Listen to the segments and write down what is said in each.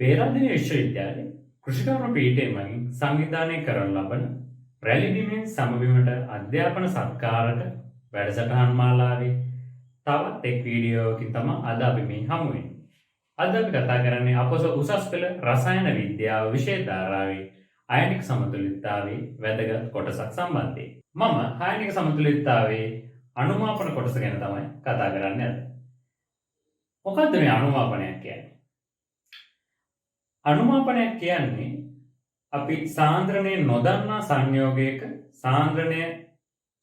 පේරාදෙණිය විශ්වවිද්‍යාලයේ කෘෂිකර්ම පීඨය මගින් සංවිධානය කරන ලබන රැලි බිමෙන් සමබිමට අධ්‍යාපන සත්කාරක වැඩසටහන් මාලාවේ තවත් එක් වීඩියෝවකින් තමයි අද අපි මේ හමු වෙන්නේ. අද අපි කතා කරන්නේ අපොස උසස් පෙළ රසායන විද්‍යාව විෂය ධාරාවේ අයනික සමතුලිතතාවයේ වැදගත් කොටසක් සම්බන්ධයෙන්. මම අයනික සමතුලිතතාවයේ අනුමාපන කොටස ගැන තමයි කතා කරන්නේ අද. මොකද්ද මේ අනුමාපනයක් කියන්නේ? අනුමාපනයක් කියන්නේ අපි සාන්ද්‍රණය නොදන්නා සංයෝගයක සාන්ද්‍රණය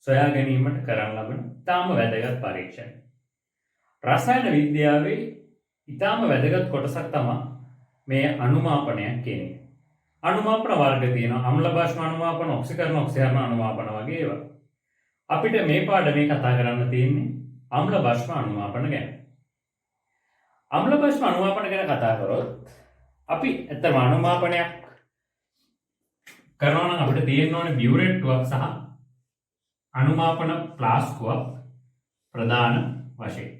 සොයා ගැනීමට කරන ලබන ඉතාම වැදගත් පරීක්ෂණයක්. රසායන විද්‍යාවේ ඉතාම වැදගත් කොටසක් තමයි මේ අනුමාපනයක් කියන්නේ. අනුමාපන වර්ග තියෙනවා. අම්ල භාෂ්ම අනුමාපන, ඔක්සිකරණ ඔක්සිහරණ අනුමාපන වගේ ඒවා. අපිට මේ පාඩමේ කතා කරන්න තියෙන්නේ අම්ල භාෂ්ම අනුමාපන ගැන. අම්ල භාෂ්ම අනුමාපන ගැන කතා කරොත් අපි ඇත්තම අනුමාපනයක් කරනවා නම් අපිට තියෙන්න ඕනේ බියුරේට්ටුවක් සහ අනුමාපන ෆ්ලාස්කුවක් ප්‍රධාන වශයෙන්.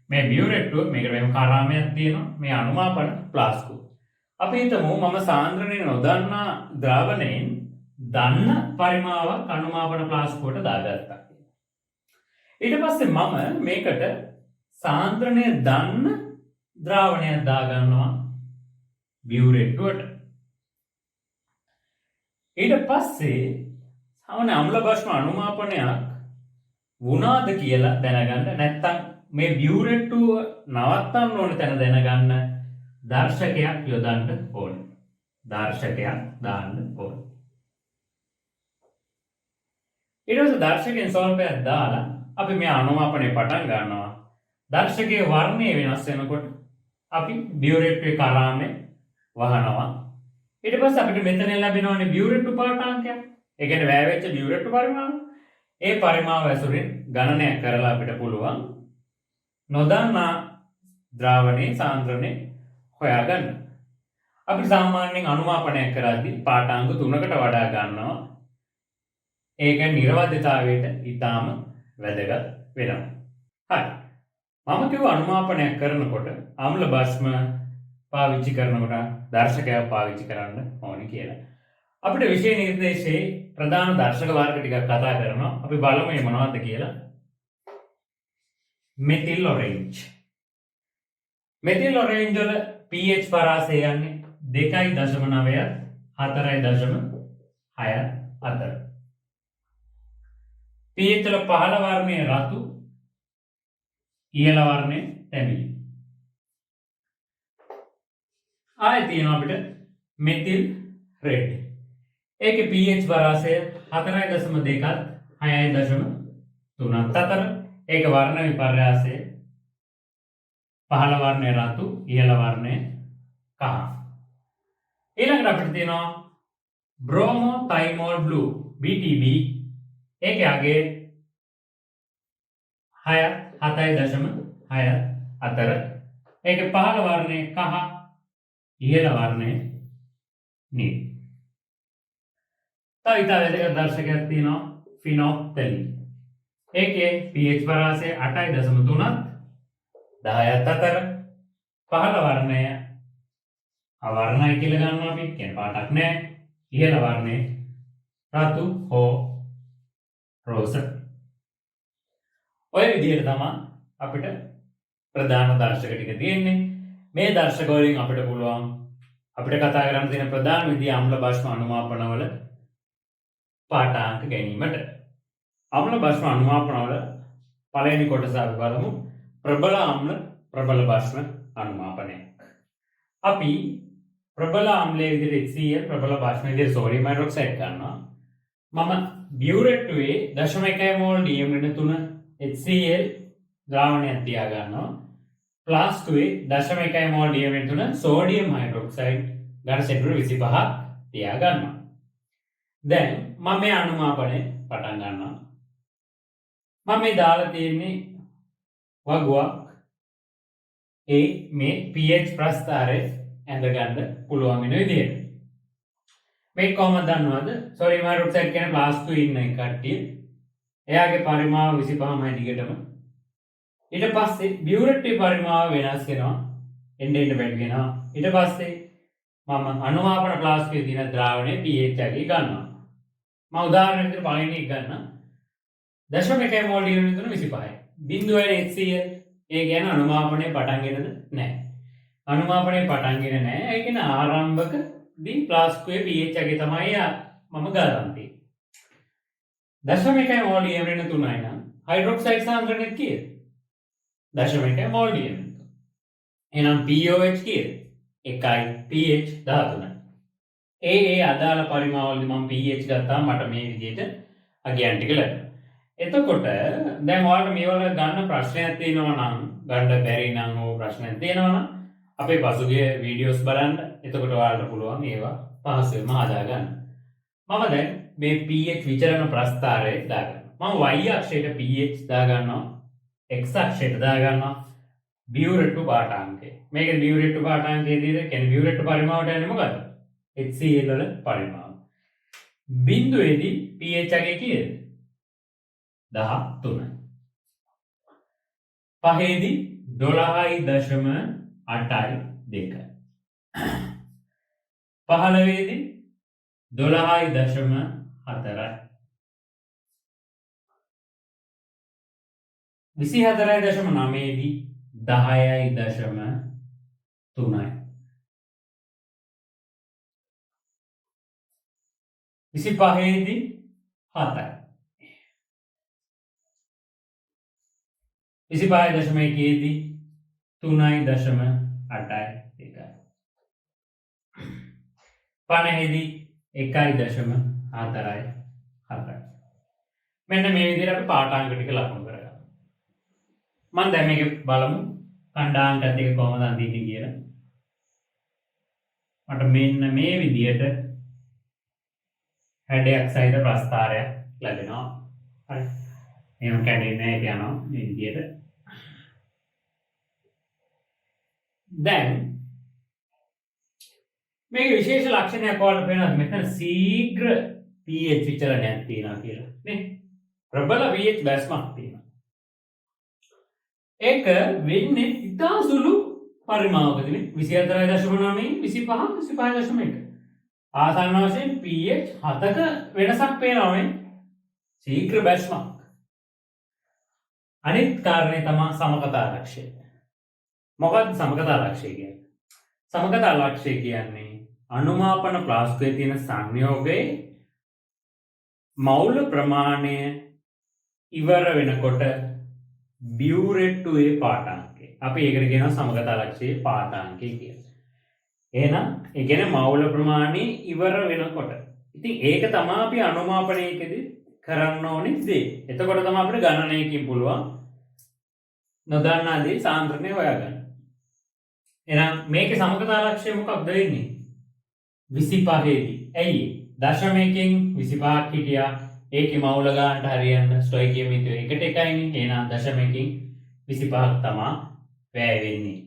මේ බියුරේට්ටුව මේකට මෙහෙම කාරාමයක් තියෙනවා. මේ අනුමාපන ෆ්ලාස්කුව. අපි හිතමු මම සාන්ද්‍රණය නොදන්නා ද්‍රාවණයෙන් දන්න පරිමාවක් අනුමාපන ෆ්ලාස්කුවට දාගත්තා. ඊට පස්සේ මම මේකට සාන්ද්‍රණය දන්න ද්‍රාවණයක් දාගන්නවා බියුරේට්ටුවට. ඊට පස්සේ සාමාන්‍ය අම්ල භාෂ්ම අනුමාපනයක් වුණාද කියලා දැනගන්න, නැත්නම් මේ බියුරේට්ටුව නවත්තන්න ඕන තැන දැනගන්න දර්ශකයක් යොදන්න ඕනේ. දර්ශකයක් දාන්න ඕනේ. ඊට පස්සේ දර්ශකයෙන් ස්වල්පයක් දාලා අපි මේ අනුමාපනය පටන් ගන්නවා. දර්ශකයේ වර්ණය වෙනස් වෙනකොට අපි බියුරේට්ටුවේ කරාමේ වහනවා. ඊට පස්සේ අපිට මෙතන ලැබෙනවානේ බියුරේට්ටු පාඨාංකයක්. ඒ කියන්නේ වැය වෙච්ච බියුරේට්ටු පරිමාණ. ඒ පරිමාව ඇසුරින් ගණනය කරලා අපිට පුළුවන් නොදන්නා ද්‍රාවණයේ සාන්ද්‍රණය හොයාගන්න. අපි සාමාන්‍යයෙන් අනුමාපනයක් කරද්දී පාඨාංක 3කට වඩා ගන්නවා. ඒක නිර්වද්‍යතාවයට ඉතාම වැදගත් වෙනවා. හරි. මම කිව්ව අනුමාපනයක් කරනකොට අම්ල භාෂ්ම පාවිච්චි කරනකොට දර්ශකයක් පාවිච්චි කරන්න ඕනේ කියලා. අපිට විෂය නිර්දේශයේ ප්‍රධාන දර්ශක වර්ග ටිකක් කතා කරනවා. අපි බලමු මේ මොනවද කියලා. Methyl orange. මෙතිල් ඔරෙන්ජ් වල pH පරාසය යන්නේ 2.9 4.6 අතර. pH වල පහළ වර්ණයේ රතු, ඉහළ වර්ණයේ තැඹිලි. ආයෙ තියෙනවා අපිට මෙතිල් රෙඩ්. ඒකේ pH පරාසය 4.2ත් 6.3ත් අතර. ඒක වර්ණ විපර්යාසය පහළ වර්ණයේ රතු, ඉහළ වර්ණයේ කහ. ඊළඟට අපිට තියෙනවා බ්‍රෝමෝ තයිමෝල් බ්ලූ BTB. ඒකේ අගේ 7.6 අතර. ඒකේ පහළ වර්ණයේ කහ, ඉහළ වර්ණයේ නිල්. තව ඉතා වැදගත් දර්ශකයක් තියෙනවා ෆිනොක්තලීන්. ඒකේ pH පරාසය 8.3ත් 10ත් අතර. පහළ වර්ණය අවර්ණයි කියලා ගන්නවා අපි. කියන්නේ පාටක් නැහැ. ඉහළ වර්ණය රතු හෝ රෝස. ඔය විදිහට තමයි අපිට ප්‍රධාන දර්ශක ටික තියෙන්නේ. මේ දර්ශක වලින් අපිට පුළුවන් අපිට කතා කරන්න තියෙන ප්‍රධාන විදිය අම්ල භාෂ්ම අනුමාපනවල පාඨාංක ගැනීමට. අම්ල භාෂ්ම අනුමාපනවල පළවෙනි කොටස අපි බලමු ප්‍රබල අම්ල ප්‍රබල භාෂ්ම අනුමාපනයක්. අපි ප්‍රබල අම්ලයේ විදිහට HCl, ප්‍රබල භාෂ්මයේ විදිහට සෝඩියම් හයිඩ්‍රොක්සයිඩ් ගන්නවා. මම බියුරේට්ටුවේ 0.1 මෝල් DM-3 HCl ද්‍රාවණයක් තියා ගන්නවා. ෆ්ලාස්කුවේ 0.1 මෝල් DM-3 සෝඩියම් හයිඩ්‍රොක්සයිඩ් ඝන සෙන්ටිමීටර් 25ක් තියා ගන්නවා. දැන් මම මේ අනුමාපනය පටන් ගන්නවා. මම මේ දාලා තියෙන්නේ වගුවක්. ඒ මේ pH ප්‍රස්ථාරය ඇඳ ගන්න පුළුවන් වෙන විදිහට. මේ කොහොමද දන්නවද? සෝඩියම් හයිඩ්‍රොක්සයිඩ් කියන ෆ්ලාස්කුවේ ඉන්න කට්ටිය. එයාගේ පරිමාව 25යි දිගටම. ඊට පස්සේ බියුරේට්ටුවේ පරිමාව වෙනස් වෙනවා. එන්න වැඩි වෙනවා. ඊට පස්සේ මම අනුමාපන ෆ්ලාස්කයේ තියෙන ද්‍රාවණයේ pH එක ගන්නවා. මම උදාහරණයක් විදිහට පළවෙනි එක ගන්නම්. 0.1 මෝල් ඩියෝනින් තුන 25යි. 0.1 HCl ඒ කියන්නේ අනුමාපනයේ පටන් ගෙනද නැහැ. අනුමාපනයේ පටන්ගෙන නැහැ. ඒ කියන්නේ ආරම්භක දී ෆ්ලාස්කුවේ pH එකේ තමයි මම ගන්න තියෙන්නේ. 0.1 මෝල් ඩියෝනින් 3යි නම් හයිඩ්‍රොක්සයිඩ් සාන්ද්‍රණය කීයද? 0.1 මෝල් ඩියෝනින්. එහෙනම් pOH කීයද? 1යි pH 13යි. ඒ අදාළ පරිමාවවලදී මම pH ගත්තාම මට මේ විදිහට අගයන් ටික ලැබෙනවා. එතකොට දැන් ඔයාලට මේ වල ගන්න ප්‍රශ්නයක් තියෙනවා නම් ගන්න බැරි නම් ඕ ප්‍රශ්නයක් තියෙනවා නම් අපේ පසුගිය වීඩියෝස් බලන්න. එතකොට ඔයාලට පුළුවන් ඒවා පහසුවෙන්ම හදා ගන්න. මම දැන් මේ pH විචලන ප්‍රස්ථාරය දාගන්නවා. මම y අක්ෂයට pH දා ගන්නවා. x අක්ෂයට දා ගන්නවා. බියුරෙට්ටු පාඨාංකය. මේකේ බියුරෙට්ටු පාඨාංකයේ තියෙන කියන්නේ බියුරෙට්ටු පරිමාවට යන්නේ මොකද්ද? HCl වල පරිමාව. බිඳුවේදී pH එකේ කීයද? 13යි. පහේදී 12.82. 15ේදී 12.4යි. 24.9ේදී 10.3යි. 25ේදී 7යි. 25.1ේදී 3.8යි. 50ේදී 1.4යි. මෙන්න මේ විදිහට අපි පාඨාංක ටික ලකුණු කරගන්නවා. මම දැන් මේක බලමු ඛණ්ඩාංකත් එක කොහොමද අඳින්නේ කියලා. මට මෙන්න මේ විදිහට හැඩයක් සහිත ප්‍රස්ථාරයක් ලැබෙනවා. හරි. එහෙම කැඩෙන්නේ නැහැ කියනවා මේ විදිහට. දැන් මේක විශේෂ ලක්ෂණයක් ඔයාලට පේනවා මෙතන ශීඝ්‍ර pH විචලනයක් තියෙනවා කියලා නේ. ප්‍රබල pH බැස්මක් තියෙනවා. ඒක වෙන්නේ ඉතා සුළු පරිමාවකදී 24.9 25 25.1 ආසන්න වශයෙන් pH 7ක වෙනසක් පේනවා මේ ශීඝ්‍ර බැස්මක්. අනිත් කාරණේ තමයි සමකතා ලක්ෂය. මොකක්ද සමකතා ලක්ෂය කියන්නේ? සමකතා ලක්ෂය කියන්නේ අනුමාපන ෆ්ලාස්කුවේ තියෙන සංයෝගයේ මවුල ප්‍රමාණය ඉවර වෙනකොට බියුරෙට්ටුවේ පාඨාංකය. අපි ඒකට කියනවා සමගතා ලක්ෂයේ පාඨාංකය කියලා. එහෙනම් ඒ කියන්නේ මවුල ප්‍රමාණය ඉවර වෙනකොට. ඉතින් ඒක තමයි අපි අනුමාපනයේදී කරන්න ඕනේ දේ. එතකොට තමයි අපිට ගණනයකින් පුළුවන් නොදන්නා දේ සාන්ද්‍රණය හොයාගන්න. එහෙනම් මේකේ සමගතා ලක්ෂය මොකක්ද වෙන්නේ? 25ේදී. ඇයි? දශමයකින් 25ක් හිටියා. ඒකේ මවුල ගන්නට හරියන්න ස්ටොයිකියෝමීටර් එකට එකයිනේ. එහෙනම් දශමයකින් 25ක් තමයි වැය වෙන්නේ.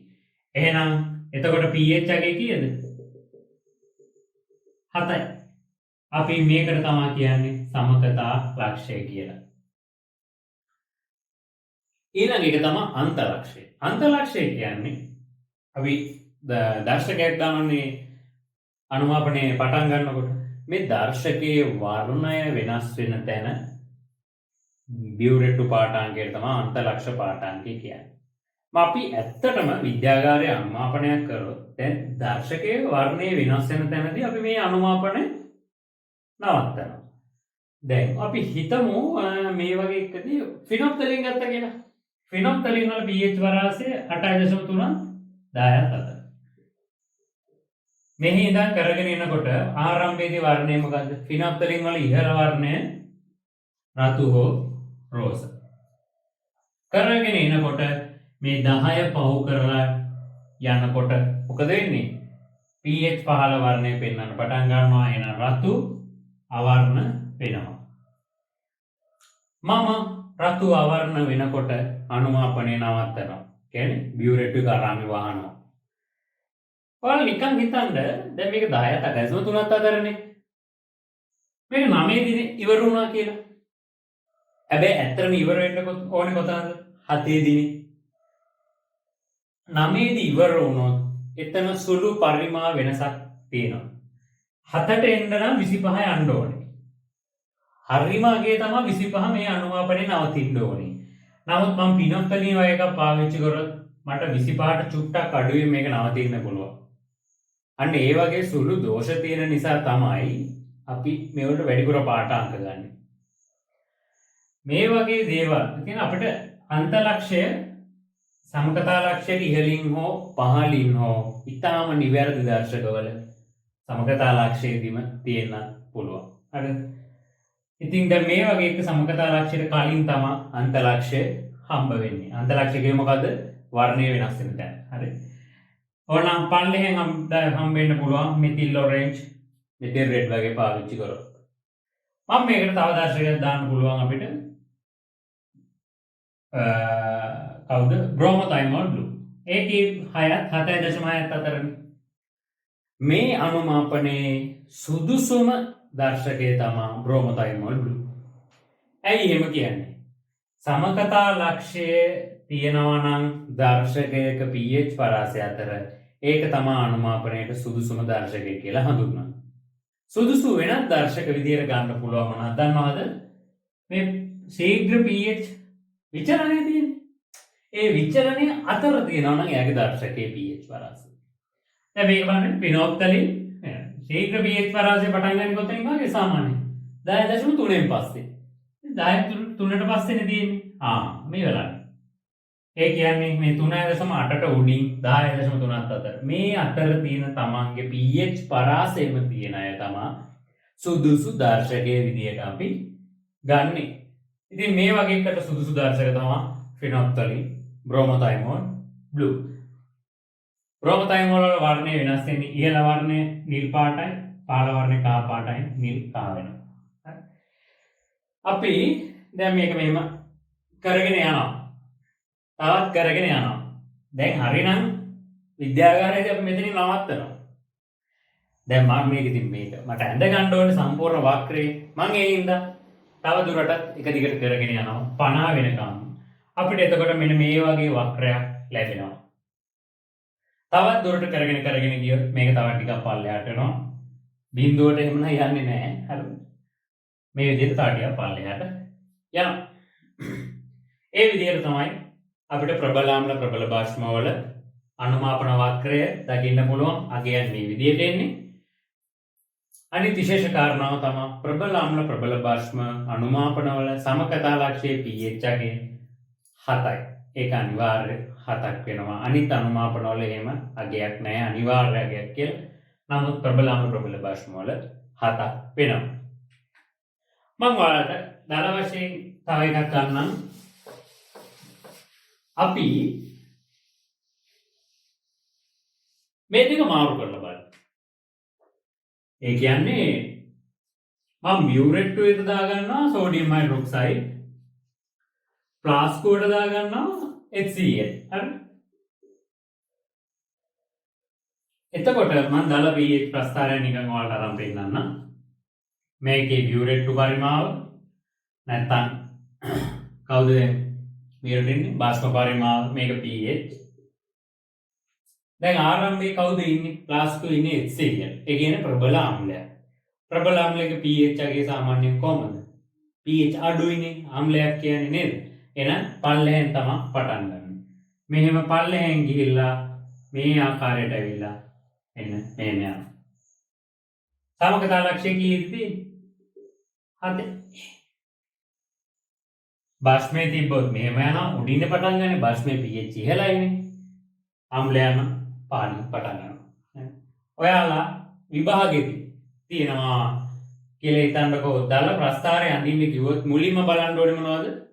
එහෙනම් එතකොට pH එකේ කීයද? 7යි. අපි මේකට තමයි කියන්නේ සමකතා ලක්ෂය කියලා. ඊළඟ එක තමයි අන්ත ලක්ෂය. අන්ත ලක්ෂය කියන්නේ අපි දර්ශකයක් ගන්නනේ අනුමාපනයේ පටන් ගන්නකොට මේ දර්ශකයේ වර්ණය වෙනස් වෙන තැන බියුරෙට්ටු පාඨාංකයට තමයි අන්ත ලක්ෂ පාඨාංකය කියන්නේ. අපි ඇත්තටම විද්‍යාගාරයේ අනුමාපනයක් කරොත් දැන් දර්ශකයේ වර්ණය වෙනස් වෙන තැනදී අපි මේ අනුමාපනය නවත්තනවා. දැන් අපි හිතමු මේ වගේ එකදී ෆිනොප්තලින් ගත්ත කියලා. ෆිනොප්තලින් වල pH වරාසය 8.3 10ක්. මෙහි ඉඳන් කරගෙන යනකොට ආරම්භයේදී වර්ණය මොකද්ද? ෆිනොප්තලින් වල ඉහළ වර්ණය රතු හෝ රෝස. කරගෙන යනකොට මේ 10 පහු කරලා යනකොට මොකද වෙන්නේ? pH 15 වර්ණය පෙන්වන්න පටන් ගන්නවා. එන රතු අවර්ණ වෙනවා. මම රතු අවර්ණ වෙනකොට අනුමාපනය නවත්තනවා. කියන්නේ බියුරෙට්ටු එක අරාමේ වහනවා. ඔයාලා නිකන් හිතන්න දැන් මේක 10ක් අදැසම 3ක් අතරනේ. මේක 9 දිනේ ඉවර වුණා කියලා. හැබැයි ඇත්තටම ඉවර වෙන්න ඕනේ කොතනද? 7 දිනේ. 9 දී ඉවර වුණොත් එතන සුළු පරිමා වෙනසක් තියෙනවා. 7ට එන්න නම් 25 යන්න ඕනේ. හරිම අගේ තමයි 25 මේ අනුමාපනේ නවතින්න ඕනේ. නමුත් මම පිනොක්කලින් වගේ එකක් පාවිච්චි කරොත් මට 25ට චුට්ටක් අඩුවෙන් මේක නවතින්න පුළුවන්. අන්න ඒ වගේ සුළු දෝෂ තියෙන නිසා තමයි අපි මේවට වැඩිපුර පාට අංක ගන්න. මේ වගේ දේවල් කියන්නේ අපිට අන්තලක්ෂය සමකතා ලක්ෂයට ඉහළින් හෝ පහළින් හෝ ඊටාම නිවැරදි දර්ශකවල සමකතා ලක්ෂයේදීම තියෙන්න පුළුවන්. හරිද? ඉතින් දැන් මේ වගේ එක සමකතා ලක්ෂයට කලින් තමයි අන්තලක්ෂය හම්බ වෙන්නේ. අන්තලක්ෂය කියන්නේ මොකද්ද? වර්ණය වෙනස් වෙන තැන. හරි. ඕනම් පල්ලෙහෙන් හම්බ වෙන්න පුළුවන් මෙතිල් ඔරෙන්ජ්, මෙතිල් රෙඩ් වගේ පාවිච්චි කරොත්. මම මේකට තව දර්ශකයක් දාන්න පුළුවන් අපිට. කවුද? බ්‍රෝමෝතයිමෝල් බ්ලූ. ඒකේ 7.6ත් අතරනේ. මේ අනුමාපනයේ සුදුසුම දර්ශකය තමයි බ්‍රෝමෝතයිමෝල් බ්ලූ. ඇයි එහෙම කියන්නේ? සමකතා ලක්ෂය තියෙනවා නම් දර්ශකයක pH පරාසය අතර ඒක තමයි අනුමාපනයට සුදුසුම දර්ශකය කියලා හඳුන්වන්නේ. සුදුසු වෙනත් දර්ශක විදියට ගන්න පුළුවන් මොනවද දන්නවද? මේ ශීඝ්‍ර pH විචලනය තියෙන්නේ. ඒ විචලනය අතර තියෙනවා නම් එයාගේ දර්ශකයේ pH පරාසය. දැන් මේක බලන්න පිනොක්තලින් ශීඝ්‍ර pH පරාසය පටන් ගන්න කොතනින් වගේ සාමාන්‍ය 10.3න් පස්සේ. 10.3ට පස්සේනේ තියෙන්නේ. මේ වෙලාවේ. ඒ කියන්නේ මේ 3.8ට උඩින් 10.3ත් අතර. මේ අතර තියෙන තමන්ගේ pH පරාසයම තියෙන අය තමයි සුදුසු දර්ශකයේ විදියට අපි ගන්නෙ. ඉතින් මේ වගේ එකට සුදුසු දර්ශක තමයි ෆිනොක්තලින්, බ්‍රෝමෝතයිමෝල් බ්ලූ. බ්‍රෝමෝතයිමෝල් වල වර්ණය වෙනස් වෙන්නේ. ඉහළ වර්ණය නිල් පාටයි, පහළ වර්ණය කහ පාටයි, නිල් කහ වෙනවා. අපි දැන් මේක මෙහෙම කරගෙන යනවා. තවත් කරගෙන යනවා. දැන් හරිනම් විද්‍යාගාරයේදී අපි මෙතනින් නවත්තනවා. දැන් මම මේක ඉතින් මේක මට ඇඳ ගන්න ඕනේ සම්පූර්ණ වක්‍රේ. මම ඒ හින්දා තව දුරටත් එක දිගට කරගෙන යනවා 50 වෙනකම්. අපිට එතකොට මෙන්න මේ වගේ වක්‍රයක් ලැබෙනවා. තවත් දුරට කරගෙන ගියොත් මේක තව ටිකක් පල්ලෙහාට යනවා. බිඳුවට එහෙම නම් යන්නේ නැහැ. හරිද? මේ විදිහට තව ටිකක් පල්ලෙහාට යනවා. ඒ විදිහට තමයි අපිට ප්‍රබල ආම්ල ප්‍රබල බාෂ්ම වල අනුමාපන වක්‍රය දකින්න පුළුවන්. අගයන් මේ විදිහට එන්නේ. අනිත් විශේෂ කාරණාව තමයි ප්‍රබල ආම්ල ප්‍රබල බාෂ්ම අනුමාපන වල සමකතා ලක්ෂයේ pH අගය 7යි. ඒක අනිවාර්ය 7ක් වෙනවා. අනිත් අනුමාපන වල එහෙම අගයක් නැහැ. අනිවාර්ය අගයක් කියලා. නමුත් ප්‍රබල ආම්ල ප්‍රබල බාෂ්ම වල 7ක් වෙනවා. මම ඔයාලට දල වශයෙන් තව එකක් ගන්නම්. අපි මේ දෙක මාරු කරලා බලමු. ඒ කියන්නේ මම මියුරේට් එක දාගන්නවා සෝඩියම් හයිඩ්‍රොක්සයිඩ් ප්ලාස්කෝට දාගන්නවා HCl. හරි. එතකොට මම දල pH ප්‍රස්ථාරය නිකන් ඔයාලට අරන් පෙන්නන්නම්. මේකේ මියුරේට් පරිමාව නැත්තම් කවුද මෙරෙන්නේ බාෂ්ම පරිමාව මේක pH. දැන් ආරම්භයේ කවුද ඉන්නේ? ප්ලාස්කෝ ඉන්නේ HCl. ඒ කියන්නේ ප්‍රබල ආම්ලය. ප්‍රබල ආම්ලයක pH අගය සාමාන්‍යයෙන් කොහමද? pH අඩුයිනේ ආම්ලයක් කියන්නේ නේද? එහෙනම් පල්ලෙහෙන් තමයි පටන් ගන්න. මෙහෙම පල්ලෙහෙන් ගිහිල්ලා මේ ආකාරයට ඇවිල්ලා එන්න මෙහෙම යනවා. සමකතා ලක්ෂය කීයේදී? 7. බාෂ්මයේ තිබ්බොත් මෙහෙම යනවා. උඩින් පටන් ගන්න බාෂ්මයේ pH ඉහළයිනේ. ආම්ලය යන පාඩම පටන් ගන්නවා. ඔයාලා විභාගෙදී තියෙනවා කියලා හිතන්නකෝ දල ප්‍රස්ථාරය අඳින්න කිව්වොත් මුලින්ම බලන්න ඕනේ මොනවද?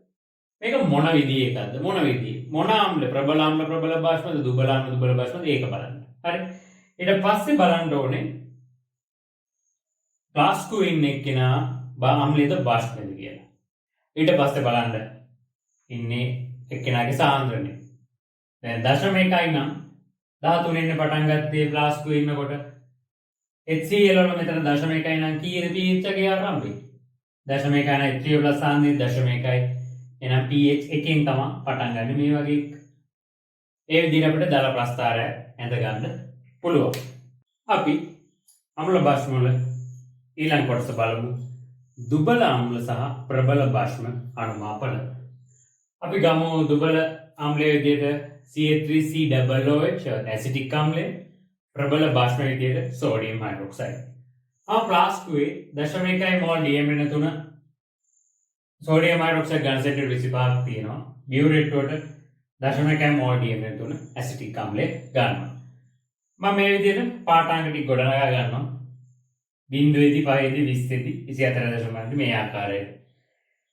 මේක මොන විදිහේ එකක්ද? මොන විදිහේ? මොන ආම්ල ප්‍රබල ආම්ල ප්‍රබල බාෂ්මද දුබල ආම්ල දුබල බාෂ්මද ඒක බලන්න. හරි. ඊට පස්සේ බලන්න ඕනේ ප්ලාස්කෝ ඉන්නේ කෙනා ආම්ලයේද බාෂ්මද කියලා. ඊට පස්සේ බලන්න ඉන්නේ එක්කෙනාගේ සාන්ද්‍රණය. දැන් 0.1යි නම් 13 ඉන්න පටන් ගත්තේ ප්ලාස්කෝ ඉන්නකොට HCl වල මෙතන 0.1යි නම් කීයද pH එකේ ආරම්භය? 0.1යි නම් HCl ප්ලස් සාන්ද්‍රණය 0.1යි. එහෙනම් pH එකෙන් තමයි පටන් ගන්න මේ වගේ. ඒ විදිහට අපිට දල ප්‍රස්ථාරය ඇඳ ගන්න පුළුවන්. අපි අම්ල භාෂ්ම වල ඊළඟ කොටස බලමු. දුබල අම්ල සහ ප්‍රබල භාෂ්ම අනුමාපන. අපි ගමු දුබල අම්ලයේ විදිහට CH3COOH ඇසිටික් අම්ලය, ප්‍රබල භාෂ්ම විදිහට සෝඩියම් හයිඩ්‍රොක්සයිඩ්. ප්ලාස්කුවේ 0.1 මෝල් DM3 සෝඩියම් හයිඩ්‍රොක්සයිඩ් ඝන සෙන්ටිමීටර් 25ක් තියෙනවා. බියුරේට් වලට 0.1 මෝල් DM3 ඇසිටික් අම්ලය ගන්නවා. මම මේ විදිහට පාඨාංග ටික ගොඩනගා ගන්නවා. 0.5 20 24.5 මේ ආකාරයට.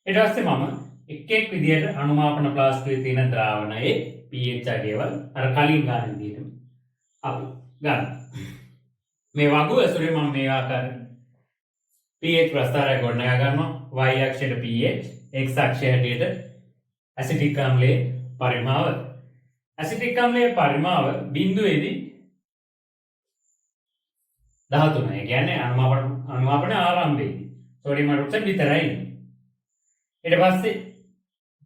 ඊට පස්සේ මම එක් විදිහට අනුමාපන ප්ලාස්කුවේ තියෙන ද්‍රාවණයේ pH අගයවල් අර කලින් ගන්න විදිහට අපි ගන්න. මේ වගු ඇසුරේ මම මේ ආකාරයට pH ප්‍රස්ථාරය ගොඩනගා ගන්නවා. y අක්ෂයට pH, x අක්ෂය හැටියට ඇසිටික් අම්ලයේ පරිමාව. ඇසිටික් අම්ලයේ පරිමාව බිඳුවේදී 13. ඒ කියන්නේ අනුමාපන ආරම්භයේදී සෝඩියම් හයිඩ්‍රොක්සයිඩ් විතරයි. ඊට පස්සේ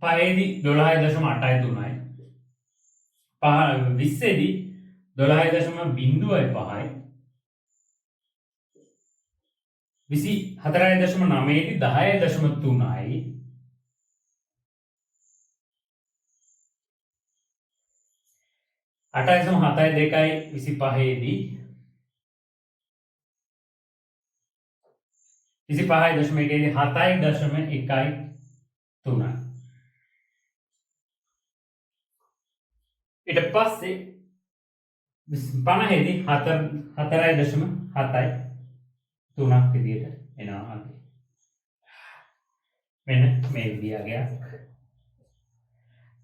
පහේදී 12.8යි 3යි. 20ේදී 12.05යි. 24.9ේදී 10.3යි. 8.72යි 25ේදී 25.1ේදී 7.1යි 3යි. ඊට පස්සේ 50ේදී 4.7යි 3ක් විදියට එනවා. මෙන්න මේ විදියගේ.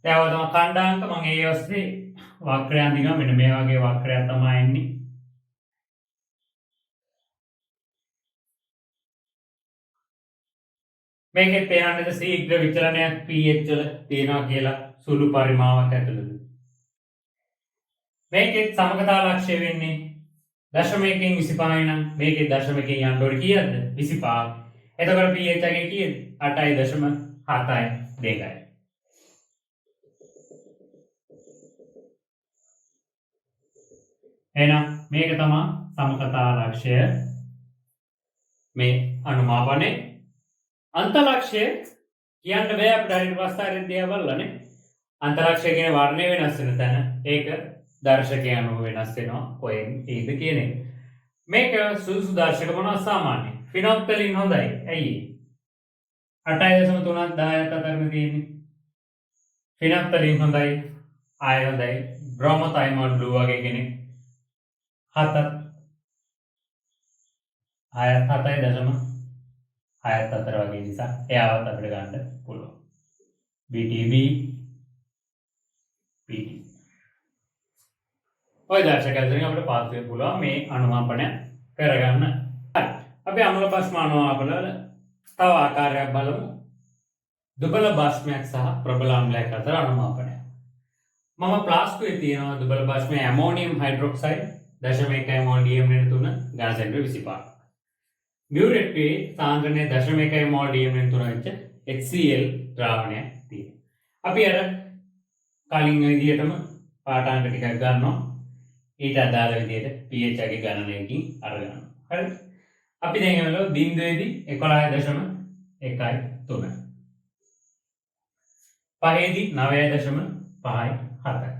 දැන් ඔය කණ්ඩාංක මම ඒ ඔස්සේ වක්‍රයන් දිග මෙන්න මේ වගේ වක්‍රයක් තමයි එන්නේ. මේකේ පේනන්නේ ශීඝ්‍ර විචලනයක් pH වල තියෙනවා කියලා සුළු පරිමාවක් ඇතුළත. මේකේ සමගතා ලක්ෂ්‍ය වෙන්නේ 0.1කින් 25 නම් මේකේ 0.1කින් යන්න ඕනේ කීයද? 25. එතකොට pH එකේ කීයද? 8.72යි. එහෙනම් මේක තමයි සමගතා ලක්ෂ්‍ය. මේ අනුමාපනේ අන්තලක්ෂය කියන්න බෑ අපිට හරියට ප්‍රස්ථාරයෙන් දිහා බලලානේ. අන්තලක්ෂය කියන වර්ණය වෙනස් වෙන තැන ඒක දර්ශකය අනුව වෙනස් වෙනවා. කොහෙන් ඒද කියන එක. මේක සුදුසු දර්ශක මොනවා සාමාන්‍ය. ෆිනොක්තලින් හොඳයි. ඇයි? 8.3ක් 10ක් අතරම තියෙන්නේ. ෆිනොක්තලින් හොඳයි. ආය හොඳයි. බ්‍රොමොතයිමෝල් බ්ලූ වගේ කෙනෙක් 7ක් ආයත් 7.6ත් අතර වගේ නිසා එයාවත් අපිට ගන්න පුළුවන්. BTB PT. ඔය දර්ශකයන්ගෙන් අපිට පාස් වෙන්න පුළුවන් මේ අනුමාපනය කරගන්න. හරි. අපි අම්ල භාෂ්ම අනුමාපන තව ආකාරයක් බලමු. දුබල භාෂ්මයක් සහ ප්‍රබල අම්ලයක් අතර අනුමාපනය. මම ප්ලාස්කුවේ තියෙනවා දුබල භාෂ්මයේ ඇමෝනියම් හයිඩ්‍රොක්සයිඩ් 0.1 මෝල් DM3 ඝන සෙන්ටිමීටර් 25. බියුරේට්ගේ සාන්ද්‍රණය 0.1 මෝල් DM3 වෙච්ච HCl ද්‍රාවණයක් තියෙනවා. අපි අර කලින් විදිහටම පාඨාංග ටිකක් ගන්නවා. ඊට අදාළ විදිහට pH එකේ ගණනයකින් අරගන්නවා. හරිද? අපි දැන් එවල බිඳුවේදී 11.1යි 3යි. පහේදී 9.5යි 7යි.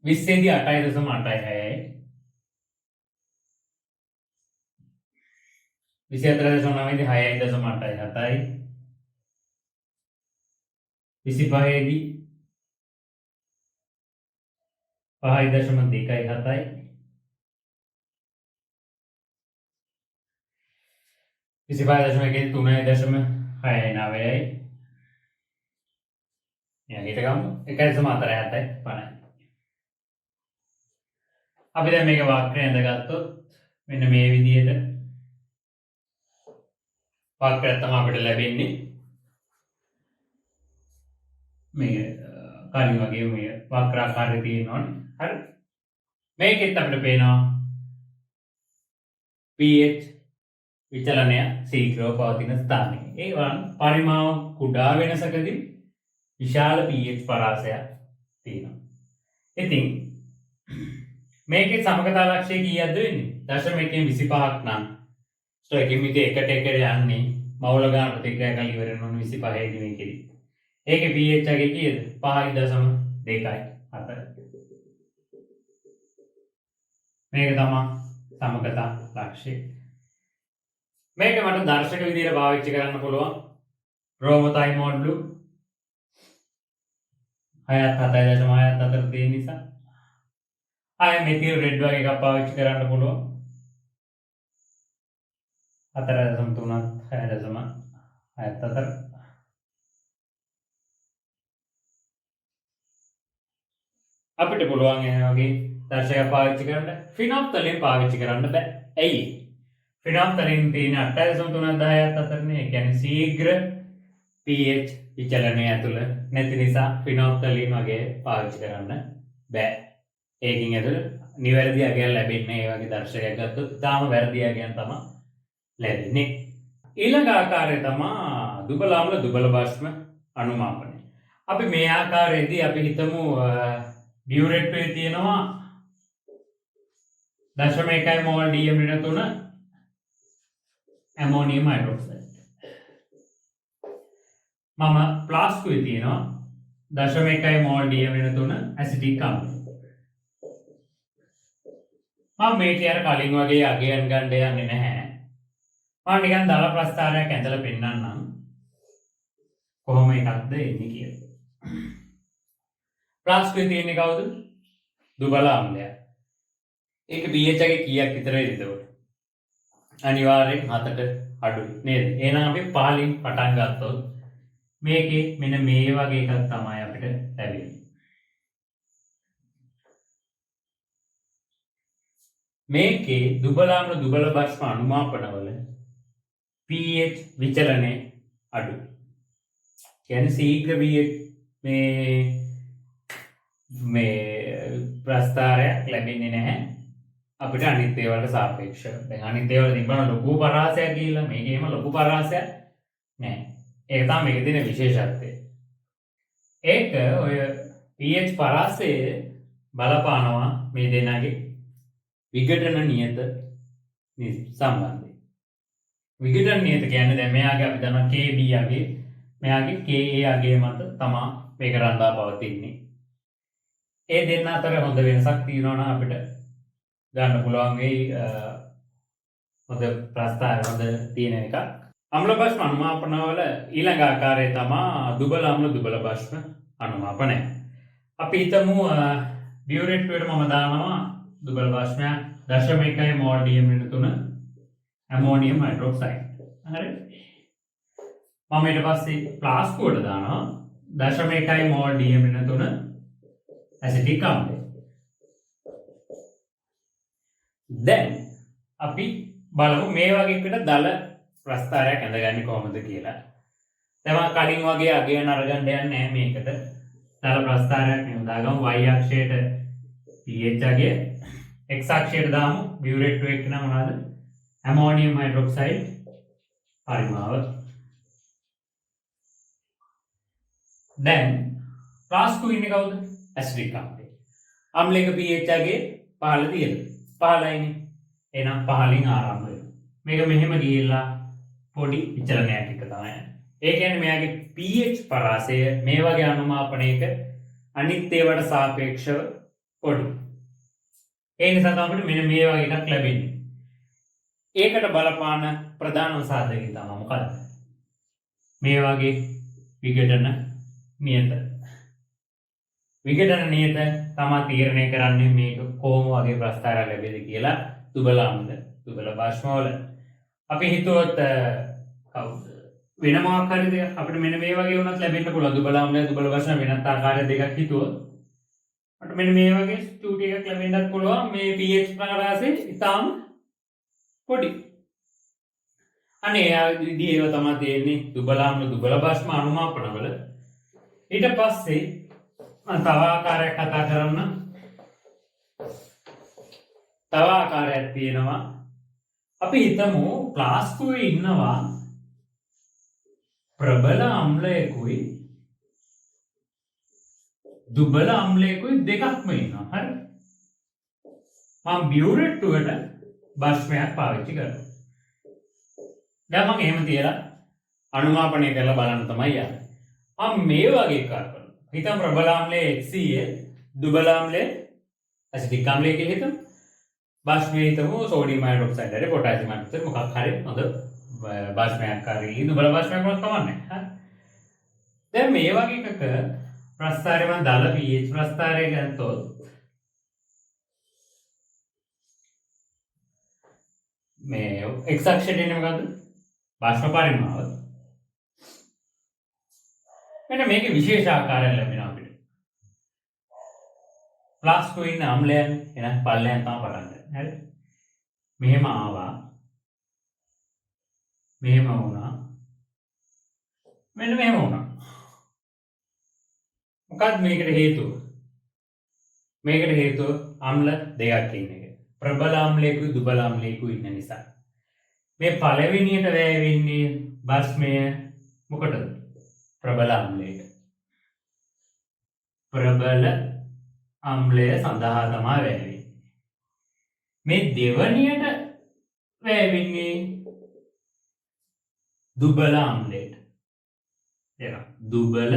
20ේදී 8.8යි 6යි. 24.9ේදී 6.8යි 7යි. 25ේදී 5.2යි 7යි. 25.1ේදී 3.6යි 9යි. ඊට ගමු 1.4යි 7යි 5යි. අපි දැන් මේක වක්‍රය ඇඳගත්තොත් මෙන්න මේ විදිහට වක්‍රය තමයි අපිට ලැබෙන්නේ. මේ කලින් වගේ මේ වක්‍රාකාරය තියෙනවනේ. හරි. මේකෙත් අපිට පේනවා pH විචලනය ශීඝ්‍රව පවතින ස්ථානයේ. ඒ පරිමාව කුඩා වෙනසකදී විශාල pH පරාසයක් තියෙනවා. ඉතින් මේකේ සමගතා ලක්ෂය කීයක්ද වෙන්නේ? 0.25ක් නම් ස්ටොයිකිමික එකට එකට යන්නේ මවුල ගාන ප්‍රතික්‍රියා කරලා ඉවර වෙන 25 දී මේකෙදි. ඒකේ pH එකේ කීයද? 5.2යි 4. මේක තමයි සමගතා ලක්ෂය. මේක මට දර්ශක විදියට පාවිච්චි කරන්න පුළුවන්. බ්‍රෝමෝතයිමෝල් බ්ලූ 6.7.4 තියෙන නිසා ආයෙ මෙතිල් රෙඩ් වගේ එකක් පාවිච්චි කරන්න පුළුවන්. 4.3 6.4 අපිට පුළුවන් ඒ වගේ දර්ශක පාවිච්චි කරන්න. ෆිනොප්තලින් පාවිච්චි කරන්න බෑ. ඇයි? ෆිනොප්තලින් තියෙන 8.3 10.4 නේ. ඒ කියන්නේ ශීඝ්‍ර pH විචලනය ඇතුළ නැති නිසා ෆිනොප්තලින් වගේ පාවිච්චි කරන්න බෑ. ඒකින් ඇතුළ නිවැරදි අගයක් ලැබෙන්නේ ඒ වගේ දර්ශකයක් ගත්තොත් තාම වැරදි අගයන් තමයි ලැබෙන්නේ. ඊළඟ ආකාරය තමයි දුබල අම්ල දුබල භස්ම අනුමාපනය. අපි මේ ආකාරයේදී අපි හිතමු බියුරේට්ටුවේ තියෙනවා 0.1 මෝල් DM-3 ඇමෝනියම් හයිඩ්‍රොක්සයිඩ්. මම ප්ලාස්කුවේ තියෙනවා 0.1 මෝල් DM-3 ඇසිටික් අම්ලය. මම මේකේ අර කලින් වගේ අගයන් ගන්න යන්නේ නැහැ. මම නිකන් දල ප්‍රස්ථාරයක් ඇඳලා පෙන්නන්නම් කොහොම එකක්ද එන්නේ කියලා. ප්ලාස්කුවේ තියෙන්නේ කවුද? දුබල අම්ලය. ඒක pH එකේ කීයක් විතර වෙයිද උඩ? අනිවාර්යෙන් 7ට අඩුයි නේද? එහෙනම් අපි පහලින් පටන් ගත්තොත් මේකේ මෙන්න මේ වගේ එකක් තමයි අපිට ලැබෙන්නේ. මේකේ දුබල අම්ල දුබල භස්ම අනුමාපනවල pH විචලනය අඩුයි. කියන්නේ ශීඝ්‍ර pH මේ ප්‍රස්ථාරයක් ලැබෙන්නේ නැහැ අපිට අනිත් ඒවාට සාපේක්ෂව. දැන් අනිත් ඒවාට තිබ්බම ලොකු පරාසයක් ගිහිල්ලා මේකේම ලොකු පරාසයක් නැහැ. ඒක තමයි මේකේ තියෙන විශේෂත්වය. ඒක ඔය pH පරාසයේ බලපානවා මේ දෙනාගේ විඝටන නියත සම්බන්ධය. විඝටන නියත කියන්නේ දැන් මෙයාගේ අපි දන්නවා KB යගේ මෙයාගේ KA යගේ මත තමයි මේක රඳා පවතින්නේ. ඒ දෙන්න අතර හොඳ වෙනසක් තියෙනවා නම් අපිට ගන්න පුළුවන් වෙයි හොඳ ප්‍රස්ථාර හොඳ තියෙන එකක්. අම්ල භස්ම අනුමාපනවල ඊළඟ ආකාරය තමයි දුබල අම්ල දුබල භස්ම අනුමාපනය. අපි හිතමු බියුරේට්ටුවට මම දානවා දුබල භස්මයක් 0.1 මෝල් DM-3 ඇමෝනියම් හයිඩ්‍රොක්සයිඩ්. හරි. මම ඊට පස්සේ ප්ලාස්කුවට දානවා 0.1 මෝල් DM-3 ඇසිටික් අම්ලය. දැන් අපි බලමු මේ වගේ එකට දල ප්‍රස්ථාරයක් ඇඳගන්නේ කොහොමද කියලා. දැන් කලින් වගේ අගයන් අරගන්න යන්නේ නැහැ මේකට. දල ප්‍රස්ථාරයක් නෙමෙයි දාගමු y අක්ෂයට pH අගය x අක්ෂයට දාමු බියුරේට්ටු එක නම් මොනවාද? ඇමෝනියම් හයිඩ්‍රොක්සයිඩ් පරිමාව. දැන් ප්ලාස්කු ඉන්නේ කවුද? ඇසිඩික් අම්ලය. අම්ලයක pH අගය 15 තියෙනවා. 15යිනේ. එහෙනම් 15න් ආරම්භ වෙනවා. මේක මෙහෙම ගිහිල්ලා පොඩි විචලනයක් එක තමයි. ඒ කියන්නේ මෙයාගේ pH පරාසය මේ වගේ අනුමාපනයක අනිත් ඒවාට සාපේක්ෂව පොඩි. ඒ නිසා තමයි මෙන්න මේ වගේ එකක් ලැබෙන්නේ. ඒකට බලපාන ප්‍රධානම සාධකය තමයි මොකද්ද? මේ වගේ විඝටන නියත. විඝටන නියත තමයි තීරණය කරන්නේ මේක කොහොම වගේ ප්‍රස්ථාරයක් ලැබෙද කියලා දුබල අම්ල දුබල භස්ම වල. අපි හිතුවොත් කවුද වෙන මොකක් හරි දෙයක් අපිට මෙන්න මේ වගේ වුණත් ලැබෙන්න පුළුවන්. දුබල අම්ල දුබල භස්ම වෙනත් ආකාර දෙකක් හිතුවොත් අපිට මෙන්න මේ වගේ චූටි එකක් ලැබෙන්නත් පුළුවන්. මේ pH පරාසය ඉතාම පොඩි. අනේ ආදී ඒවා තමයි තියෙන්නේ දුබල අම්ල දුබල භස්ම අනුමාපනවල. ඊට පස්සේ තව ආකාරයක් කතා කරන්න. තව ආකාරයක් තියෙනවා. අපි හිතමු ප්ලාස්කුවේ ඉන්නවා ප්‍රබල අම්ලයකුයි දුබල අම්ලයකුයි දෙකක්ම ඉන්නවා. හරි. මම බියුරෙට්ටුවට බෂ්මයක් පාවිච්චි කරනවා. දැන් මම එහෙම තියලා අනුමාපනය කරලා බලන්න තමයි යන්නේ. මම මේ වගේ එකක් කරනවා. හිතමු ප්‍රබල ආම්ලයේ HCl දුබල ආම්ලයේ ඇසිටික් ආම්ලය කියලා හිතමු. බෂ්මයේ හිතමු සෝඩියම් හයිඩ්‍රොක්සයිඩ් හරි පොටෑසියම් හයිඩ්‍රොක්සයිඩ් මොකක් හරි හොඳ බෂ්මයක් හරි දුබල බෂ්මයක් වුණත් කමන්නේ. හරි. දැන් මේ වගේ එකක ප්‍රස්ථාරය මම දාලා pH ප්‍රස්ථාරය ගත්තොත් මේ x අක්ෂයට එන්නේ මොකද්ද? බාෂ්ප පරිමාව. මෙන්න මේකේ විශේෂ ආකාරයක් ලැබෙනවා අපිට. ප්ලස් 2 ඉන්න අම්ලයන් එන පල්ලයන් තමයි පටන් ගන්න. හරි. මෙහෙම ආවා. මෙහෙම වුණා. මෙන්න මෙහෙම වුණා. මොකක්ද මේකට හේතුව? මේකට හේතුව අම්ල දෙකක් ඉන්න එක. ප්‍රබල ආම්ලයකුයි දුබල ආම්ලයකුයි ඉන්න නිසා. මේ පළවෙනියට වැය වෙන්නේ බස්මය මොකටද? ප්‍රබල ආම්ලයට. ප්‍රබල ආම්ලය සඳහා තමයි වැය වෙන්නේ. මේ දෙවනියට වැය වෙන්නේ දුබල ආම්ලයට. එනවා දුබල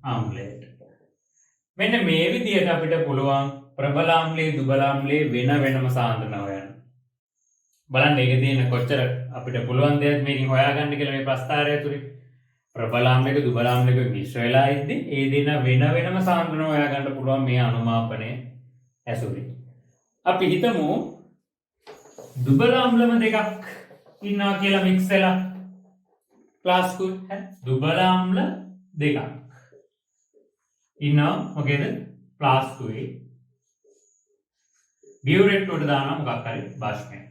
ආම්ලයට. මෙන්න මේ විදිහට අපිට පුළුවන් ප්‍රබල ආම්ලයේ දුබල ආම්ලයේ වෙන වෙනම සාන්ද්‍රණ හොයන්න. බලන්න ඒක තියෙන කොච්චර අපිට පුළුවන් දෙයක් මේකෙන් හොයාගන්න කියලා මේ ප්‍රස්ථාරය තුලින්. ප්‍රබල ආම්ලයක දුබල ආම්ලයක මිශ්‍ර වෙලා ඉද්දී ඒ දෙන වෙන වෙනම සාන්ද්‍රණ හොයාගන්න පුළුවන් මේ අනුමාපනයේ ඇසුරින්. අපි හිතමු දුබල ආම්ලම දෙකක් ඉන්නවා කියලා මික්ස් වෙලා ක්ලාස් කුයි දුබල ආම්ල දෙකක් ඉන්නවා මොකේද ප්ලාස්ටුවේ බියුරෙට්ටුවට දානවා මොකක් හරි බෂ්මයක්.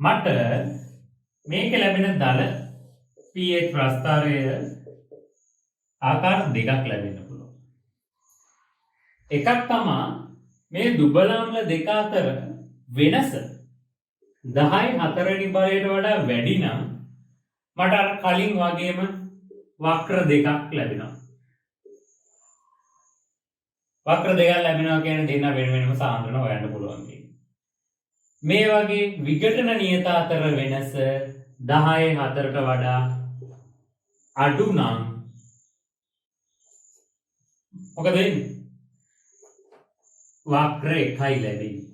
මට මේක ලැබෙන දල pH ප්‍රස්ථාරය ආකාර දෙකක් ලැබෙන්න පුළුවන්. එකක් තමයි මේ දුබල ආම්ල දෙක අතර වෙනස 10 4 බලයට වඩා වැඩි නම් මට අර කලින් වගේම වක්‍ර දෙකක් ලැබෙනවා. වක්‍ර දෙකක් ලැබෙනවා කියන්නේ දෙන්න වෙන වෙනම සාන්ද්‍රණ හොයන්න පුළුවන් කියන්නේ. මේ වගේ විඝටන නියත අතර වෙනස 10 4ට වඩා අඩු නම් මොකද වෙන්නේ? වක්‍ර එකයි ලැබෙන්නේ.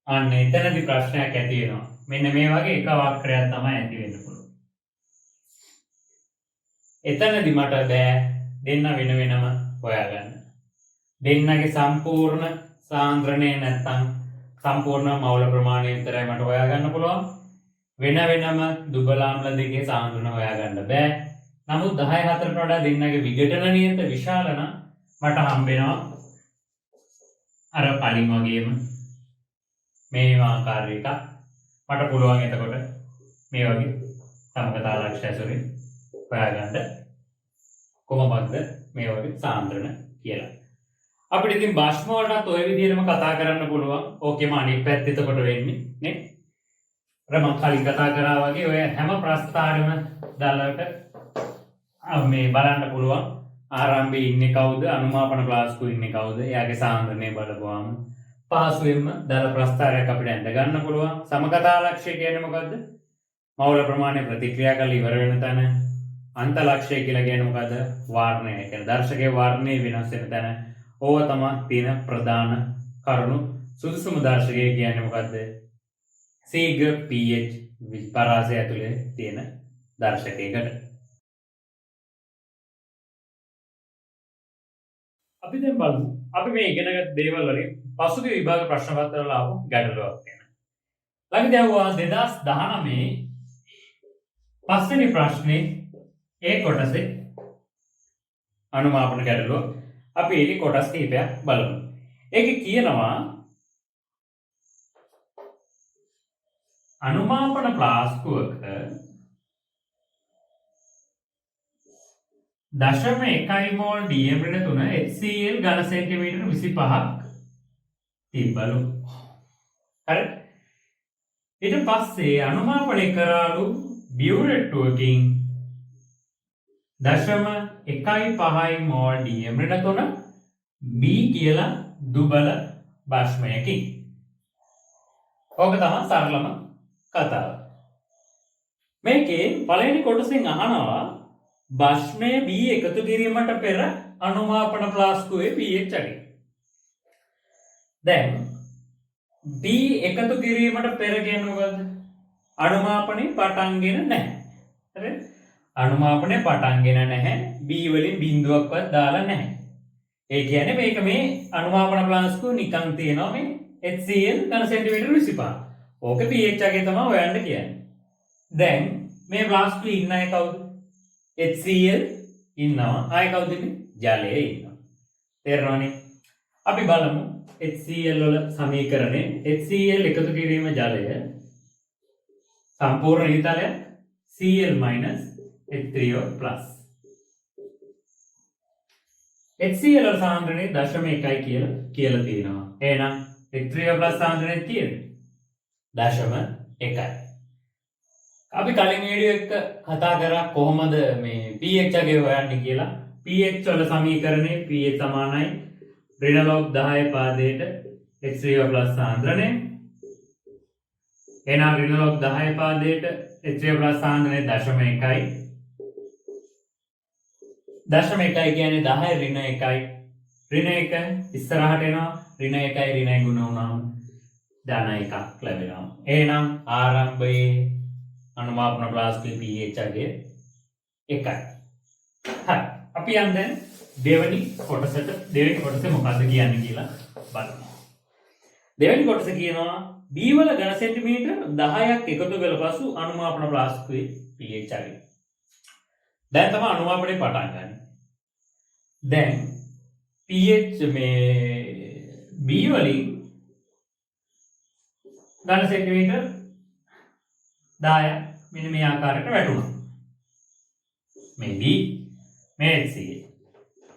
අන්න එතනදී ප්‍රශ්නයක් ඇති වෙනවා. මෙන්න මේ වගේ එක වක්‍රයක් තමයි ඇති වෙන්න පුළුවන්. එතනදී මට බෑ දෙන්න වෙන වෙනම හොයාගන්න. දෙන්නගේ සම්පූර්ණ සාන්ද්‍රණය නැත්තම් සම්පූර්ණ මවුල ප්‍රමාණය විතරයි මට හොයාගන්න පුළුවන්. වෙන වෙනම දුබල ආම්ල දෙකේ සාන්ද්‍රණ හොයාගන්න බෑ. නමුත් 10 4ට වඩා දෙන්නගේ විඝටන නියත විශාල නම් මට හම්බෙනවා අර කලින් වගේම මේ ආකාර එකක්. මට පුළුවන් එතකොට මේ වගේ සමගතා ලක්ෂ්‍ය ඇසුරින් හොයාගන්න කොහොමද මේ වගේ සාන්ද්‍රණ කියලා. අපිට ඉතින් බෂ්ම වලටත් ওই විදිහටම කතා කරන්න පුළුවන්. ඕකෙම අනිත් පැත්ත එතකොට වෙන්නේ නේ. අර මම කලින් කතා කරා වගේ ඔය හැම ප්‍රස්ථාරෙම දාලකට මේ බලන්න පුළුවන්. ආරම්භයේ ඉන්නේ කවුද? අනුමාපන ක්ලාස්කු ඉන්නේ කවුද? එයාගේ සාන්ද්‍රණය බලපුවාම පහසුවෙන්ම දල ප්‍රස්ථාරයක් අපිට ඇඳ ගන්න පුළුවන්. සමකතා ලක්ෂ්‍ය කියන්නේ මොකද්ද? මවුල ප්‍රමාණය ප්‍රතික්‍රියා කරලා ඉවර වෙන තැන. අන්ත ලක්ෂ්‍ය කියලා කියන්නේ මොකද්ද? වර්ණය. ඒ කියන්නේ දර්ශකයේ වර්ණය වෙනස් වෙන තැන. ඕව තමයි තියෙන ප්‍රධාන කරුණු. සුදුසුම දර්ශකය කියන්නේ මොකද්ද? සීඝ්‍ර pH පරාසය ඇතුලේ තියෙන දර්ශකයකට. අපි දැන් බලමු. අපි මේ ඉගෙනගත් දේවල් වලින් පසුගිය විභාග ප්‍රශ්න පත්‍ර වල ආපු ගැටලුවක් ගැන. ළඟදී ආවා 2019 පස්වෙනි ප්‍රශ්නේ ඒ කොටසේ අනුමාපන ගැටලුව. අපි ඒකේ කොටස් කිහිපයක් බලමු. ඒකේ කියනවා අනුමාපන ප්ලාස්කුවක 0.1 මෝල් DM ඍණ 3 HCl ඝන සෙන්ටිමීටර 25ක් තිබ්බලු. හරි. ඊට පස්සේ අනුමාපනය කරාලු බියුරෙට්ටුවකින් 0.15 මෝල් DM ඍණ 3 B කියලා දුබල බෂ්මයකින්. ඕක තමයි සරලම කතාව. මේකේ පළවෙනි කොටසෙන් අහනවා බෂ්මය B එකතු කිරීමට පෙර අනුමාපන ප්ලාස්කුවේ pH අගය. දැන් B එකතු කිරීමට පෙර කියන්නේ මොකද්ද? අනුමාපනේ පටන්ගෙන නැහැ. හරිද? අනුමාපනේ පටන්ගෙන නැහැ. B වලින් බිඳුවක්වත් දාලා නැහැ. ඒ කියන්නේ මේක මේ අනුමාපන ප්ලාස්කුව නිකන් තියෙනවා මේ HCl ඝන සෙන්ටිමීටර 25. ඕක pH අගය තමයි හොයන්න කියන්නේ. දැන් මේ ප්ලාස්කුවේ ඉන්න අය කවුද? HCl ඉන්නවා. ආයෙ කවුද ඉන්නේ? ජලය ඉන්නවා. තේරෙනවනේ? අපි බලමු HCl වල සමීකරණය. HCl එකතු කිරීම ජලය සම්පූර්ණ ඊතලය Cl H3O+. HCl වල සාන්ද්‍රණය 0.1 කියලා තියෙනවා. එහෙනම් H3O+ සාන්ද්‍රණය තියෙන්නේ 0.1. අපි කලින් වීඩියෝ එක කතා කරා කොහොමද මේ pH අගය හොයන්නේ කියලා. pH වල සමීකරණය pH සමානයි ඍණ log 10 පාදයට H3O+ සාන්ද්‍රණය. එහෙනම් ඍණ log 10 පාදයට H3O+ සාන්ද්‍රණය 0.1යි. 0.1 කියන්නේ 10 ඍණ 1යි. ඍණ 1 ඉස්සරහට එනවා. ඍණ 1යි ඍණ 1 ගුණ වුණාම ධන 1ක් ලැබෙනවා. එහෙනම් ආරම්භයේ අනුමාපන ප්ලාස්කුවේ pH අගය 1යි. හරි. අපි යන් දැන් දෙවෙනි කොටසේ මොකද්ද කියන්නේ කියලා බලමු. දෙවෙනි කොටස කියනවා B වල ඝන සෙන්ටිමීටර 10ක් එකතු කළ පසු අනුමාපන ප්ලාස්කුවේ pH අගය. දැන් තමයි අනුමාපනේ පටන් ගන්න. දැන් pH මේ B වලින් ඝන සෙන්ටිමීටර 10ක් මෙන්න මේ ආකාරයට වැටුණා. මේ B මේ HCl.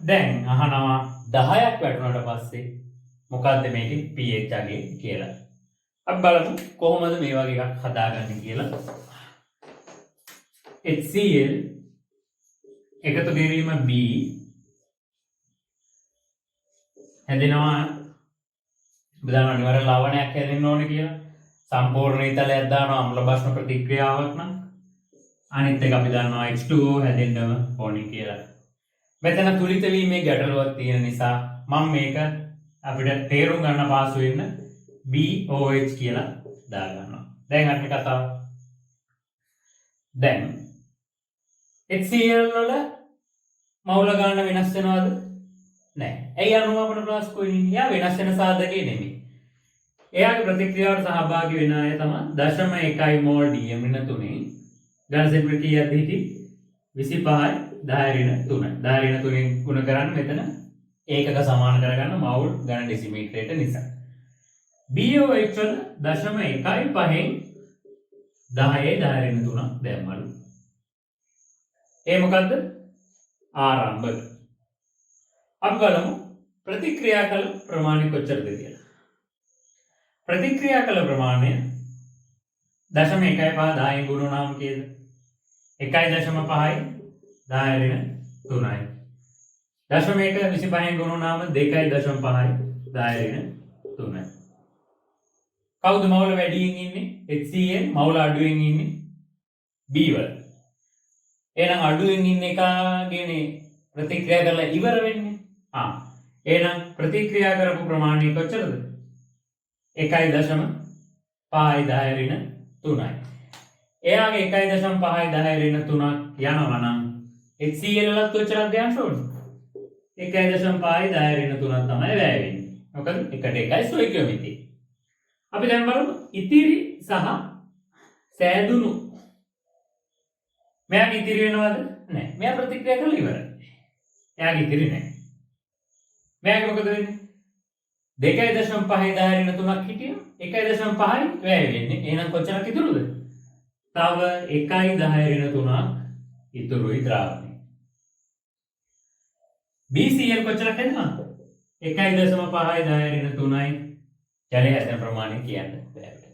දැන් අහනවා 10ක් වැටුණාට පස්සේ මොකද්ද මේකේ pH අගය කියලා. අපි බලමු කොහොමද මේ වගේ එකක් හදාගන්නේ කියලා. HCl එකතු කිරීම B හැදෙනවා බදාන අනිවාර්ය ලවණයක් හැදෙන්න ඕනේ කියලා. සම්පූර්ණ ඊතලයක් දානවා අම්ල බෂ්ම ප්‍රතික්‍රියාවක් නම්. අනිත් එක අපි දන්නවා H2O හැදෙන්නම ඕනේ කියලා. මෙතන තුලිත වීමේ ගැටලුවක් තියෙන නිසා මම මේක අපිට තේරුම් ගන්න පාසු වෙන්න BOH කියලා දාගන්නවා. දැන් අන්න කතාව. දැන් HCl වල මවුල ගන්න වෙනස් වෙනවද? නැහැ. ඇයි අනුමාපන ප්ලාස්කුවේ ඉන්නේ? යා වෙනස් වෙන සාධකේ නෙමෙයි. එයාගේ ප්‍රතික්‍රියාවට සහභාගී වෙන අය තමයි 0.1 මෝල් DM ඍණ 3 ඝන සෙන්ටිමීටර කීයක්ද හිටියේ 25යි 10 ඍණ 3. 10 ඍණ 3 ගුණ කරන්න මෙතන ඒකක සමාන කරගන්න මවුල් ඝන ඩෙසිමීටරයට නිසා. BOH වල 0.1 5න් 10 ඍණ 3 දැම්මලු. ඒ මොකද්ද? ආරම්භක. අපි බලමු ප්‍රතික්‍රියා කළ ප්‍රමාණය කොච්චරද කියලා. ප්‍රතික්‍රියා කළ ප්‍රමාණය 0.15 10 ගුණ වුණාම කීයද? 1.5යි 10 ඍණ 3යි. 0.1 25න් ගුණ වුණාම 2.5යි 10 ඍණ 3යි. කවුද මවුල වැඩියෙන් ඉන්නේ? HCl මවුල අඩුවෙන් ඉන්නේ B වල. එහෙනම් අඩුවෙන් ඉන්න එකගෙන ප්‍රතික්‍රියා කරලා ඉවර වෙන්නේ. එහෙනම් ප්‍රතික්‍රියා කරපු ප්‍රමාණය කොච්චරද? 1.5යි 10 ඍණ 3යි. එයාගේ 1.5යි 10 ඍණ 3ක් යනවා නම් HCl වලත් කොච්චරක්ද යන්න ඕනේ? 1.5යි 10 ඍණ 3ක් තමයි වැය වෙන්නේ. මොකද 1:1යි ස්ටොයිකියෝමෙට්‍රි. අපි දැන් බලමු ඉතිරි සහ සෑදුණු. මෙයාගේ ඉතිරි වෙනවද? නැහැ. මෙයා ප්‍රතික්‍රියා කරලා ඉවරයි. එයාගේ ඉතිරි නැහැ. මෙයාගේ මොකද වෙන්නේ? 2.5යි 10 ඍණ 3ක් හිටියා. 1.5යි වැය වෙන්නේ. එහෙනම් කොච්චරක් ඉතුරුද? තව 1යි 10 ඍණ 3ක් ඉතුරුයි ද්‍රාවණය. BCl කොච්චරක් හැදෙනවද? 1.5යි 10 ඍණ 3යි ජලය හැදෙන ප්‍රමාණය කියන්න බෑ.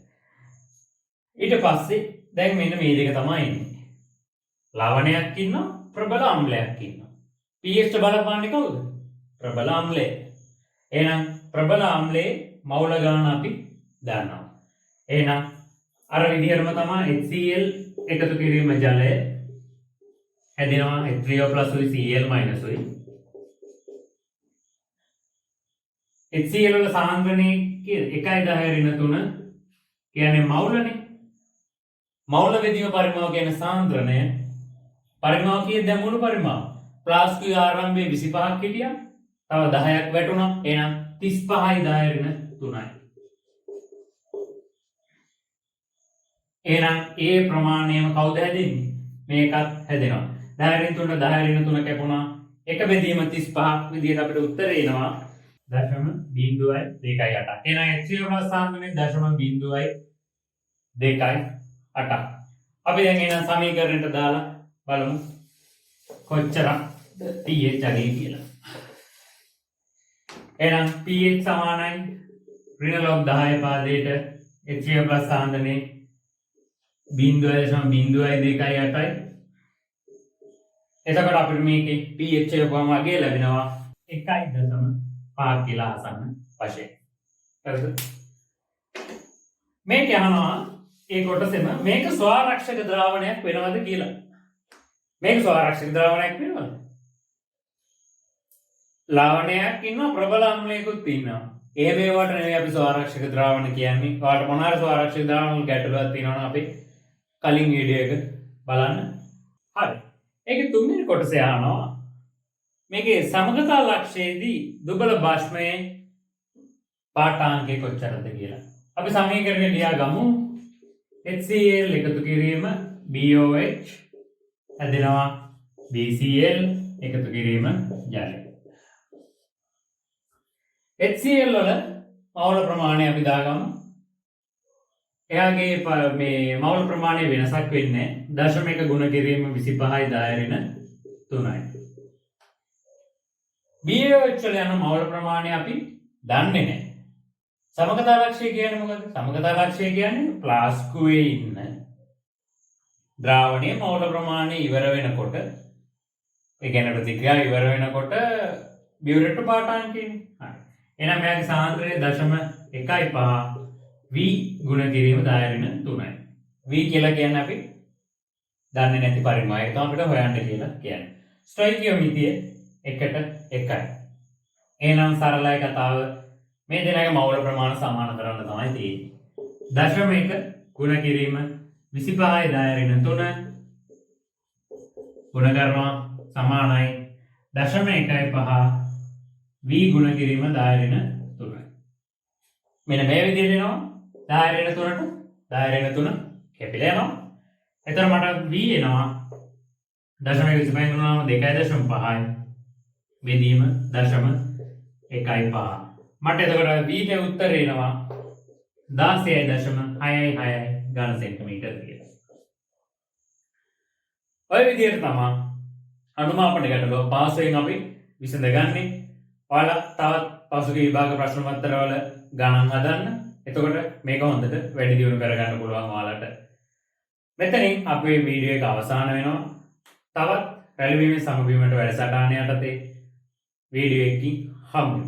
ඊට පස්සේ දැන් මෙන්න මේ දෙක තමයි ඉන්නේ. ලවණයක් ඉන්නවා ප්‍රබල අම්ලයක් ඉන්නවා. pH බලපාන්නේ කවුද? ප්‍රබල අම්ලය. එහෙනම් ප්‍රබල අම්ලයේ මවුල ගාන අපි දන්නවා. එහෙනම් අර විදිහටම තමයි HCl එකතු කිරීම ජලය හැදෙනවා H3O+ උයි Cl- උයි. HCl වල සාන්ද්‍රණය 1.10 කියන්නේ මවුලනේ. මවුල බෙදීම පරිමාව කියන සාන්ද්‍රණය පරිමාව කීයද දැන් මුළු පරිමාව. ප්ලාස්ටික් ආරම්භයේ 25ක් හිටියා. තව 10ක් වැටුණා. එහෙනම් 35.3යි. එහෙනම් ඒ ප්‍රමාණයම කවුද හැදෙන්නේ? මේකත් හැදෙනවා. 10 රින් 3 කැපුණා. එක බෙදීම 35ක් විදිහට අපිට උත්තර එනවා 0.228. එහෙනම් HCl සාන්ද්‍රණය 0.228. අපි දැන් එහෙනම් සමීකරණයට දාලා බලමු කොච්චරක් pH අගේ කියලා. එහෙනම් pH සමානයි ඍණ log 10 පාදයට HCl සාන්ද්‍රණය 0.228යි. එතකොට අපිට මේකේ pH එක කොහොම වගේ ලැබෙනවා 1.5 කියලා අසන්න වශයෙන්. හරිද? මේක යනවා ඒ කොටසෙම මේක ස්වාරක්ෂක ද්‍රාවණයක් වෙනවද කියලා. මේක ස්වාරක්ෂක ද්‍රාවණයක් වෙනවද? ලවණයක් ඉන්නවා ප්‍රබල අම්ලයකුත් ඉන්නවා. ඒ මේවට නෙවෙයි අපි ස්වාරක්ෂක ද්‍රාවණ කියන්නේ. ඔයාලට මොනවා හරි ස්වාරක්ෂක ද්‍රාවණ වල ගැටලුවක් තියෙනවා නම් අපි කලින් වීඩියෝ එක බලන්න. හරි. ඒකේ තුන්වෙනි කොටස යනවා. මේකේ සමගතා ලක්ෂයේදී දුබල භාෂ්මයේ පාඨාංකය කොච්චරද කියලා. අපි සමීකරණය ලියා ගමු. HCl එකතු කිරීම BOH හැදෙනවා BCl එකතු කිරීම ජලය. HCl වල මවුල ප්‍රමාණය අපි දාගමු. එයාගේ මේ මවුල ප්‍රමාණය වෙනසක් වෙන්නේ 0.1 ගුණ කිරීම 25.3යි. BOH වල යන මවුල ප්‍රමාණය අපි දන්නේ නැහැ. සමගතා ලක්ෂය කියන්නේ මොකද? සමගතා ලක්ෂය කියන්නේ ප්ලාස්කුවේ ඉන්න ද්‍රාවණයේ මවුල ප්‍රමාණය ඉවර වෙනකොට ඒ කියන්නේ ප්‍රතික්‍රියාව ඉවර වෙනකොට බියුරේට් පාඨාංකයනේ. හරි. එහෙනම් මෙයාගේ සාන්ද්‍රණය 0.15 V ගුණ කිරීම 10.3යි. V කියලා කියන්නේ අපි දන්නේ නැති පරිමාණය. ඒක තමයි අපිට හොයන්න කියලා කියන්නේ. ස්ටොයිකියෝමිතිය 1:1යි. එහෙනම් සරලයි කතාව. මේ දෙනාගේ මවුල ප්‍රමාණ සමාන කරන්න තමයි තියෙන්නේ. 0.1 ගුණ කිරීම 25.3 ගුණ කරනවා සමානයි 0.15 v ගුණ කිරීම 10.3යි. මෙන්න මේ විදිහට එනවා 10.3ට 10.3 කැපිලා යනවා. එතන මට v එනවා 0.25 ගුණාම 2.5යි බෙදීම 0.15. මට එතකොට v ගේ උත්තරේ එනවා 16.66 ඝන සෙන්ටිමීටර කියලා. ඔය විදිහට තමයි අනුමාපන ගැටලුව පාසයෙන් අපි විසඳගන්නේ. ඔයාලා තවත් පසුගිය විභාග ප්‍රශ්න පත්‍රවල ගණන් හදන්න. එතකොට මේක හොඳට වැඩි දියුණු කරගන්න පුළුවන් ඔයාලට. මෙතනින් අපේ වීඩියෝ එක අවසන් වෙනවා. තවත් රැළි බීමේ සමබීමට වැඩසටහන යටතේ වීඩියෝ එකකින් හමු වෙමු.